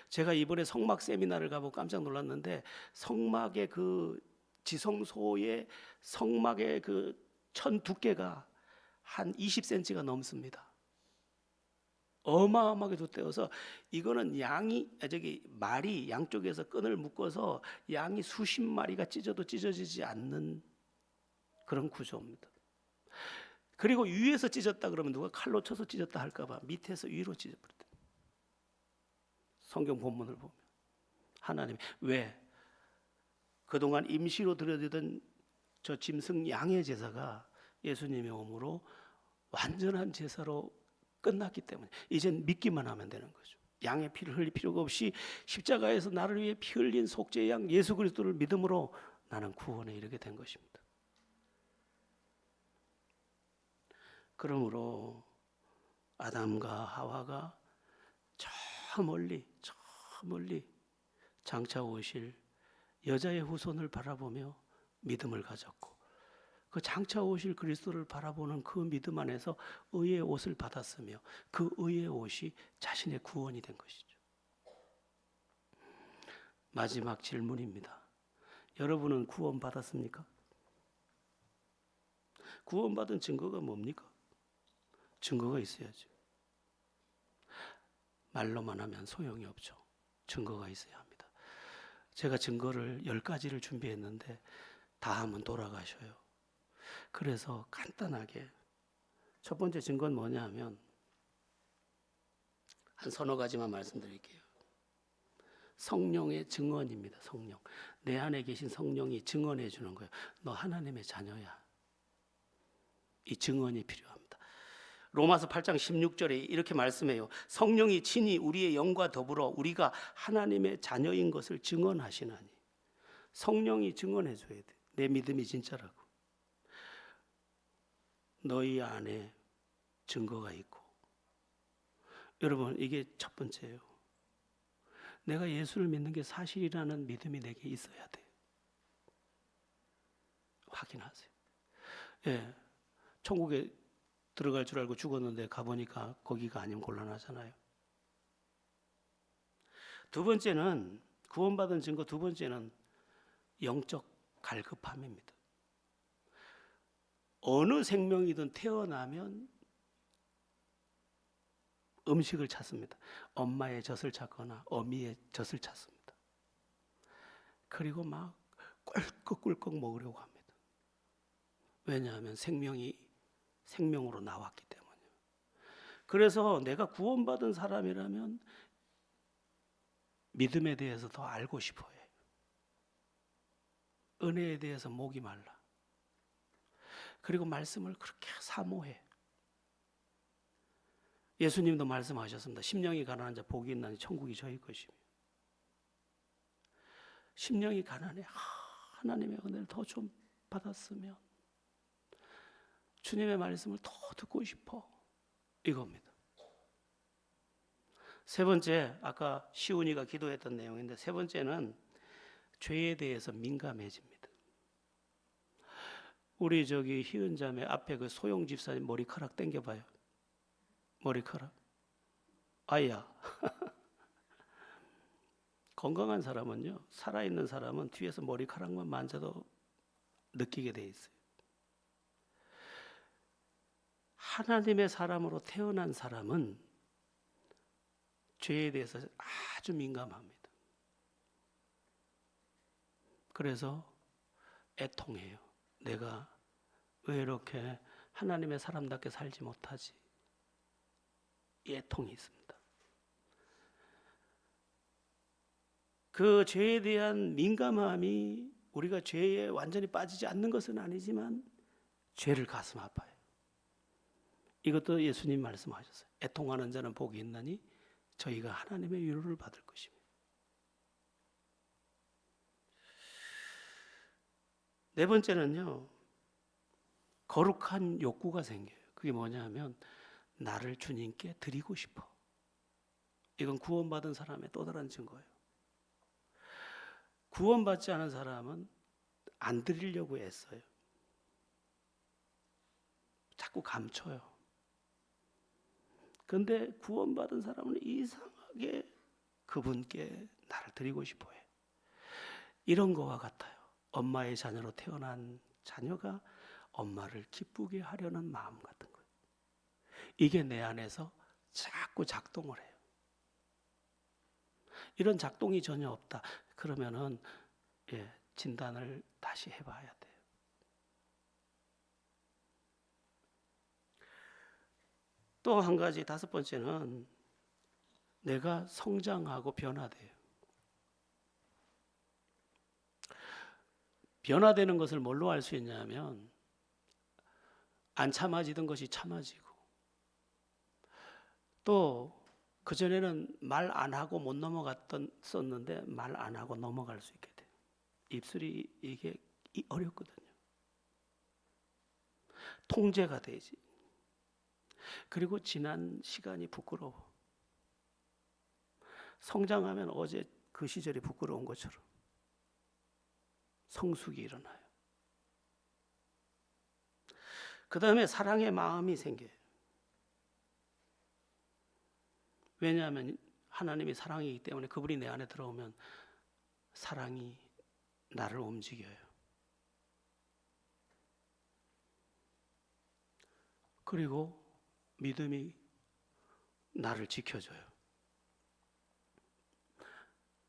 제가 이번에 성막 세미나를 가보고 깜짝 놀랐는데 성막의 그 지성소의 성막의 그 천 두께가 한 20cm가 넘습니다. 어마어마하게 뒀대어서 이거는 말이 양쪽에서 끈을 묶어서 양이 수십 마리가 찢어도 찢어지지 않는 그런 구조입니다. 그리고 위에서 찢었다 그러면 누가 칼로 쳐서 찢었다 할까봐 밑에서 위로 찢어버렸다. 성경 본문을 보면 하나님 왜 그동안 임시로 드려지던 저 짐승 양의 제사가 예수님의 몸으로 완전한 제사로 끝났기 때문에 이젠 믿기만 하면 되는 거죠. 양의 피를 흘릴 필요가 없이 십자가에서 나를 위해 피 흘린 속죄 양 예수 그리스도를 믿음으로 나는 구원에 이르게 된 것입니다. 그러므로 아담과 하와가 저 멀리 장차 오실 여자의 후손을 바라보며 믿음을 가졌고 그 장차 오실 그리스도를 바라보는 그 믿음 안에서 의의 옷을 받았으며 그 의의 옷이 자신의 구원이 된 것이죠. 마지막 질문입니다. 여러분은 구원 받았습니까? 구원받은 증거가 뭡니까? 증거가 있어야죠. 말로만 하면 소용이 없죠. 증거가 있어야 합니다. 제가 증거를 10가지를 준비했는데 다 하면 돌아가셔요. 그래서 간단하게 첫 번째 증거는 뭐냐 하면 한 서너 가지만 말씀드릴게요. 성령의 증언입니다. 성령. 내 안에 계신 성령이 증언해 주는 거예요. 너 하나님의 자녀야. 이 증언이 필요합니다. 로마서 8장 16절에 이렇게 말씀해요. 성령이 친히 우리의 영과 더불어 우리가 하나님의 자녀인 것을 증언하시나니. 성령이 증언해 줘야 돼. 내 믿음이 진짜라고. 너희 안에 증거가 있고. 여러분 이게 첫 번째예요. 내가 예수를 믿는 게 사실이라는 믿음이 내게 있어야 돼. 확인하세요. 예, 천국에 들어갈 줄 알고 죽었는데 가보니까 거기가 아니면 곤란하잖아요. 두 번째는 구원받은 증거 두 번째는 영적 갈급함입니다. 어느 생명이든 태어나면 음식을 찾습니다. 엄마의 젖을 찾거나 어미의 젖을 찾습니다. 그리고 막 꿀꺽꿀꺽 먹으려고 합니다. 왜냐하면 생명으로 나왔기 때문이에요. 그래서 내가 구원받은 사람이라면 믿음에 대해서 더 알고 싶어 해요. 은혜에 대해서 목이 말라. 그리고 말씀을 그렇게 사모해. 예수님도 말씀하셨습니다. 심령이 가난한 자 복이 있나니 천국이 저희 것이며. 심령이 가난해. 하나님의 은혜를 더 좀 받았으면, 주님의 말씀을 더 듣고 싶어, 이겁니다. 세 번째, 아까 시온이가 기도했던 내용인데, 세 번째는 죄에 대해서 민감해집니다. 우리 희은 자매 앞에 그 소용 집사님 머리카락 당겨봐요. 머리카락. 아야. 건강한 사람은요, 살아있는 사람은 뒤에서 머리카락만 만져도 느끼게 돼 있어요. 하나님의 사람으로 태어난 사람은 죄에 대해서 아주 민감합니다. 그래서 애통해요. 내가 왜 이렇게 하나님의 사람답게 살지 못하지? 이 애통이 있습니다. 그 죄에 대한 민감함이 우리가 죄에 완전히 빠지지 않는 것은 아니지만 죄를 가슴 아파요. 이것도 예수님 말씀하셨어요. 애통하는 자는 복이 있나니 저희가 하나님의 위로를 받을 것입니다. 네 번째는요, 거룩한 욕구가 생겨요. 그게 뭐냐면 나를 주님께 드리고 싶어. 이건 구원받은 사람의 또 다른 증거예요. 구원받지 않은 사람은 안 드리려고 애써요. 자꾸 감춰요. 그런데 구원받은 사람은 이상하게 그분께 나를 드리고 싶어 해요. 이런 거와 같아요. 엄마의 자녀로 태어난 자녀가 엄마를 기쁘게 하려는 마음 같은 거예요. 이게 내 안에서 자꾸 작동을 해요. 이런 작동이 전혀 없다. 그러면은 진단을 다시 해봐야 돼요. 또 한 가지, 다섯 번째는 내가 성장하고 변화돼요. 변화되는 것을 뭘로 알 수 있냐면 안 참아지던 것이 참아지고, 또 그전에는 말 안 하고 못 넘어갔었는데 말 안 하고 넘어갈 수 있게 돼요. 입술이 이게 어렵거든요. 통제가 되지. 그리고 지난 시간이 부끄러워. 성장하면 어제 그 시절이 부끄러운 것처럼 성숙이 일어나요. 그 다음에 사랑의 마음이 생겨요. 왜냐하면 하나님이 사랑이기 때문에 그분이 내 안에 들어오면 사랑이 나를 움직여요. 그리고 믿음이 나를 지켜줘요.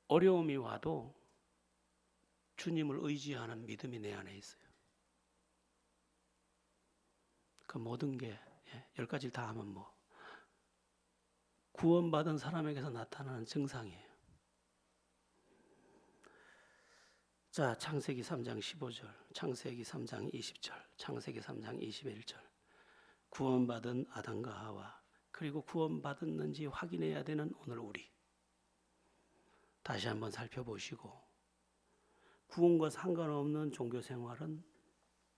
어려움이 와도 주님을 의지하는 믿음이 내 안에 있어요. 그 모든 게 10가지를 다 하면 구원받은 사람에게서 나타나는 증상이에요. 자, 창세기 3장 15절, 창세기 3장 20절, 창세기 3장 21절. 구원받은 아담과 하와, 그리고 구원받았는지 확인해야 되는 오늘 우리. 다시 한번 살펴보시고, 구원과 상관없는 종교 생활은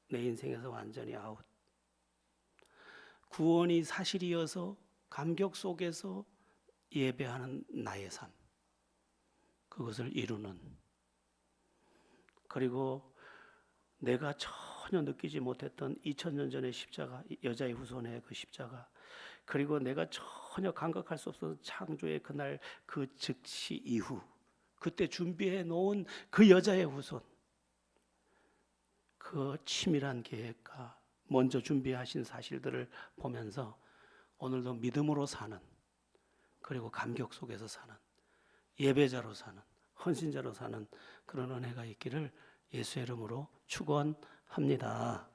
내 인생에서 완전히 아웃. 구원이 사실이어서 감격 속에서 예배하는 나의 삶, 그것을 이루는, 그리고 내가 전혀 느끼지 못했던 2000년 전의 십자가, 여자의 후손의 그 십자가, 그리고 내가 전혀 감각할 수 없었던 창조의 그날 그 즉시 이후, 그때 준비해 놓은 그 여자의 후손, 그 치밀한 계획과 먼저 준비하신 사실들을 보면서 오늘도 믿음으로 사는, 그리고 감격 속에서 사는, 예배자로 사는, 헌신자로 사는 그런 은혜가 있기를 예수의 이름으로 축원합니다.